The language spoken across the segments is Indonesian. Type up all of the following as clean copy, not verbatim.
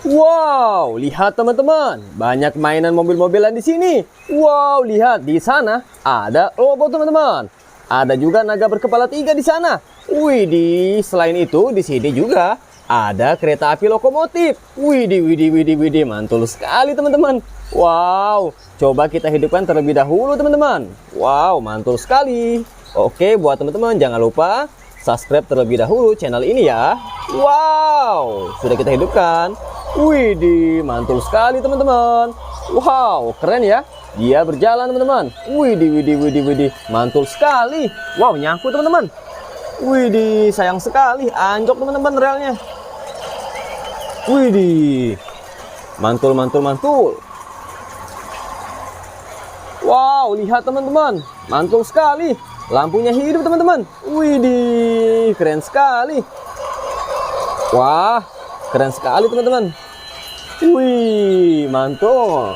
Wow, lihat teman-teman, banyak mainan mobil-mobilan di sini. Wow, lihat di sana ada robot teman-teman. Ada juga naga berkepala 3 di sana. Widih, selain itu di sini juga ada kereta api lokomotif. Widih, widih, widih, widih, mantul sekali teman-teman. Wow, coba kita hidupkan terlebih dahulu teman-teman. Wow, mantul sekali. Oke, buat teman-teman jangan lupa subscribe terlebih dahulu channel ini ya. Wow, sudah kita hidupkan. Widih, mantul sekali teman-teman. Wow, keren ya. Dia berjalan teman-teman. Widih, widih, widih, widih, mantul sekali. Wow, nyangkut teman-teman. Widih, sayang sekali, anjlok teman-teman relnya. Widih, mantul, mantul, mantul. Wow, lihat teman-teman, mantul sekali. Lampunya hidup teman-teman. Widih, keren sekali. Wah, keren sekali teman-teman. Wih, mantul.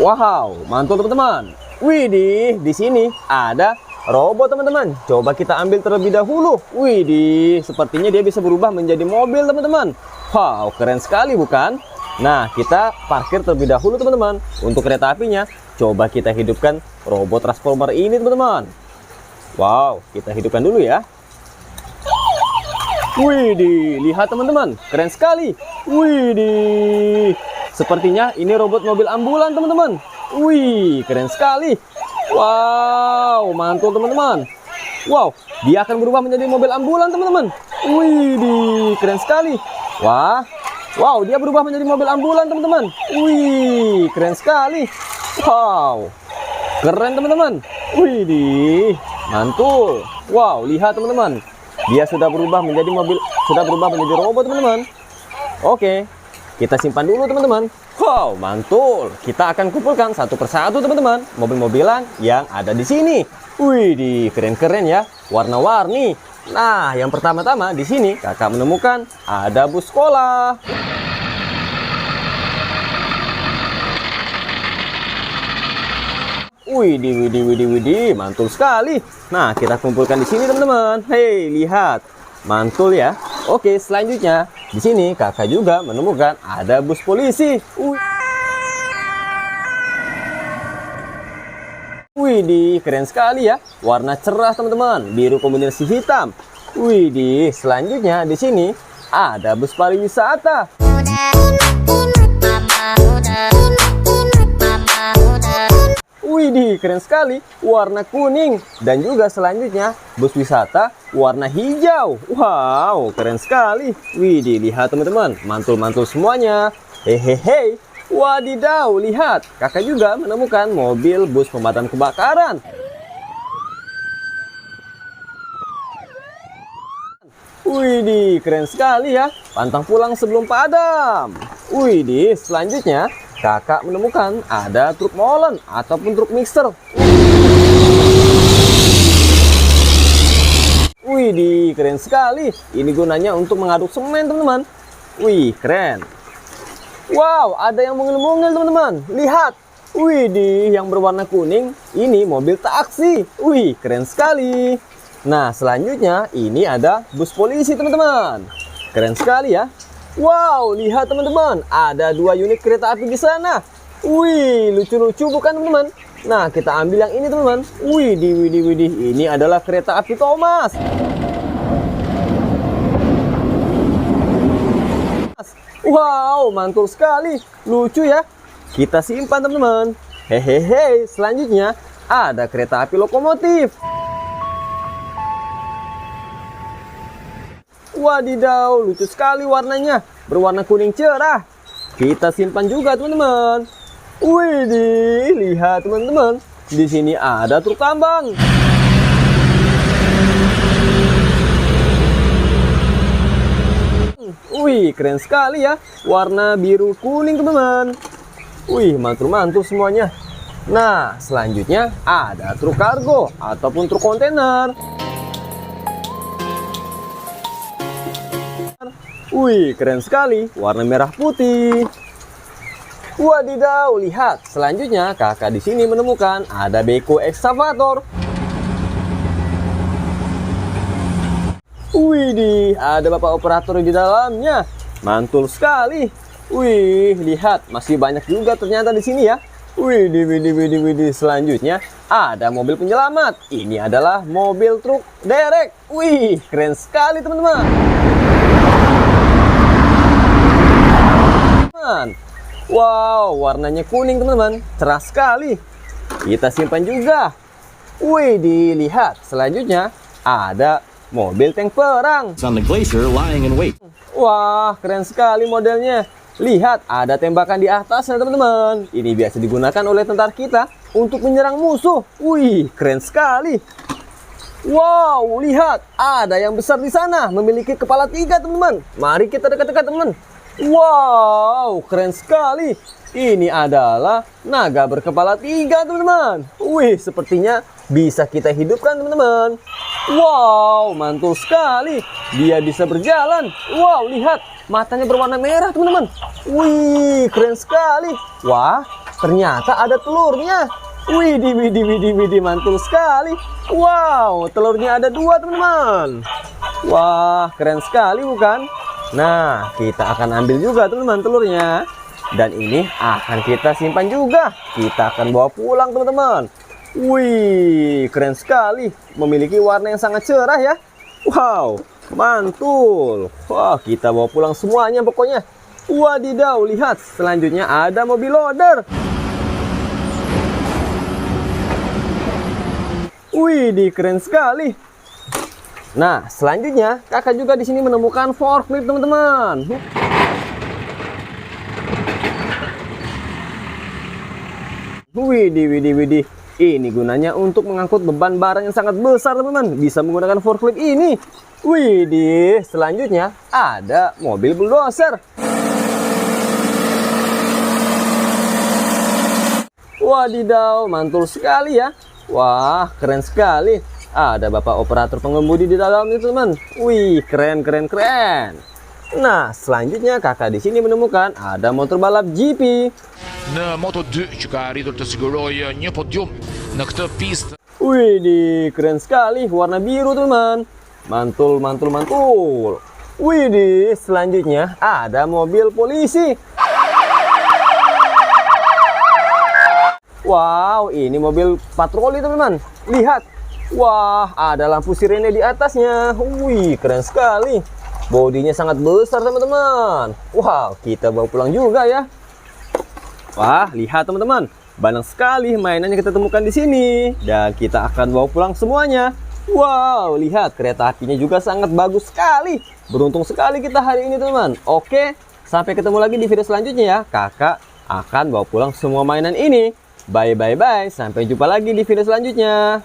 Wow, mantul teman-teman. Widih, di sini ada robot teman-teman. Coba kita ambil terlebih dahulu. Widih, sepertinya dia bisa berubah menjadi mobil teman-teman. Wow, keren sekali bukan? Nah, kita parkir terlebih dahulu teman-teman. Untuk kereta apinya, coba kita hidupkan robot transformer ini teman-teman. Wow, kita hidupkan dulu ya. Widih, lihat teman-teman, keren sekali. Widih, sepertinya ini robot mobil ambulan teman-teman. Wih, keren sekali. Wow, mantul teman-teman. Wow, dia akan berubah menjadi mobil ambulan teman-teman. Widih, keren sekali. Wah, wow, dia berubah menjadi mobil ambulan teman-teman. Wih, keren sekali. Wow, keren teman-teman. Widih, mantul. Wow, lihat teman-teman. Dia sudah berubah menjadi mobil, sudah berubah menjadi robot teman-teman. Oke, kita simpan dulu teman-teman. Wow, mantul. Kita akan kumpulkan satu persatu teman-teman mobil-mobilan yang ada di sini. Wih, keren-keren ya, warna-warni. Nah, yang pertama-tama di sini kakak menemukan ada bus sekolah. Widih, widih, widih, widih, mantul sekali. Nah, kita kumpulkan di sini teman-teman. Hei, lihat, mantul ya. Oke, selanjutnya di sini kakak juga menemukan ada bus polisi. Widih, keren sekali ya. Warna cerah teman-teman, biru kombinasi hitam. Widih, selanjutnya di sini ada bus pariwisata. Widih, keren sekali, warna kuning. Dan juga selanjutnya bus wisata warna hijau. Wow, keren sekali. Widih, lihat teman-teman, mantul-mantul semuanya. Hehehe. Wadidaw, lihat, kakak juga menemukan mobil bus pemadam kebakaran. Widih, keren sekali ya, pantang pulang sebelum padam. Widih, selanjutnya kakak menemukan ada truk molen ataupun truk mixer. Widih, keren sekali. Ini gunanya untuk mengaduk semen teman-teman. Wih, keren. Wow, ada yang mungil-mungil teman-teman. Lihat. Widih, yang berwarna kuning. Ini mobil taksi. Wih, keren sekali. Nah, selanjutnya ini ada bus polisi teman-teman. Keren sekali ya. Wow, lihat teman-teman, ada 2 unit kereta api di sana. Wih, lucu-lucu bukan teman-teman? Nah, kita ambil yang ini teman-teman. Widih, widih, widih, ini adalah kereta api Thomas. Wow, mantul sekali, lucu ya. Kita simpan teman-teman. Hehehe, selanjutnya ada kereta api lokomotif. Wadidaw, lucu sekali warnanya, berwarna kuning cerah. Kita simpan juga teman-teman. Widih, lihat teman-teman, di sini ada truk tambang. Wih, keren sekali ya, warna biru kuning teman-teman. Wih, mantul-mantul semuanya. Nah, selanjutnya ada truk kargo ataupun truk kontainer. Wih, keren sekali, warna merah putih. Wadidaw, lihat. Selanjutnya kakak di sini menemukan ada beko ekskavator. Widih, ada bapak operator di dalamnya. Mantul sekali. Wih, lihat, masih banyak juga ternyata di sini ya. Wih, widih. Selanjutnya ada mobil penyelamat. Ini adalah mobil truk derek. Wih, keren sekali teman-teman. Wow, warnanya kuning teman-teman. Cerah sekali. Kita simpan juga. Wih, dilihat. Selanjutnya ada mobil tank perang. On the glacier, lying in wait. Wah, keren sekali modelnya. Lihat, ada tembakan di atasnya teman-teman. Ini biasa digunakan oleh tentara kita untuk menyerang musuh. Wih, keren sekali. Wow, lihat, ada yang besar di sana, memiliki kepala 3 teman-teman. Mari kita dekat-dekat teman. Wow, keren sekali. Ini adalah naga berkepala 3 teman-teman. Wih, sepertinya bisa kita hidupkan teman-teman. Wow, mantul sekali. Dia bisa berjalan. Wow, lihat, matanya berwarna merah teman-teman. Wih, keren sekali. Wah, ternyata ada telurnya. Widih, mantul sekali. Wow, telurnya ada 2 teman-teman. Wah, keren sekali bukan? Nah, kita akan ambil juga teman-teman telurnya. Dan ini akan kita simpan juga. Kita akan bawa pulang teman-teman. Wih, keren sekali. Memiliki warna yang sangat cerah ya. Wow, mantul. Wah, kita bawa pulang semuanya pokoknya. Wadidaw, lihat. Selanjutnya ada mobil loader. Wih, keren sekali. Nah, selanjutnya kakak juga di sini menemukan forklift teman-teman. Widih. Ini gunanya untuk mengangkut beban barang yang sangat besar teman-teman. Bisa menggunakan forklift ini. Widih, selanjutnya ada mobil bulldozer. Wadidaw, mantul sekali ya. Wah, keren sekali. Ada bapak operator pengemudi di dalamnya teman. Wih, keren. Nah, selanjutnya kakak di sini menemukan ada motor balap GP. Në Moto2 që ka arritur të sigurojë një podium në këtë pistë. Wih, keren sekali, warna biru teman. Mantul. Wih, selanjutnya ada mobil polisi. Wow, ini mobil patroli teman-teman. Lihat. Wah, ada lampu sirene di atasnya. Wih, keren sekali. Bodinya sangat besar teman-teman. Wow, kita bawa pulang juga ya. Wah, lihat teman-teman. Banyak sekali mainan yang kita temukan di sini. Dan kita akan bawa pulang semuanya. Wow, lihat kereta apinya juga sangat bagus sekali. Beruntung sekali kita hari ini teman-teman. Oke, sampai ketemu lagi di video selanjutnya ya. Kakak akan bawa pulang semua mainan ini. Bye. Sampai jumpa lagi di video selanjutnya.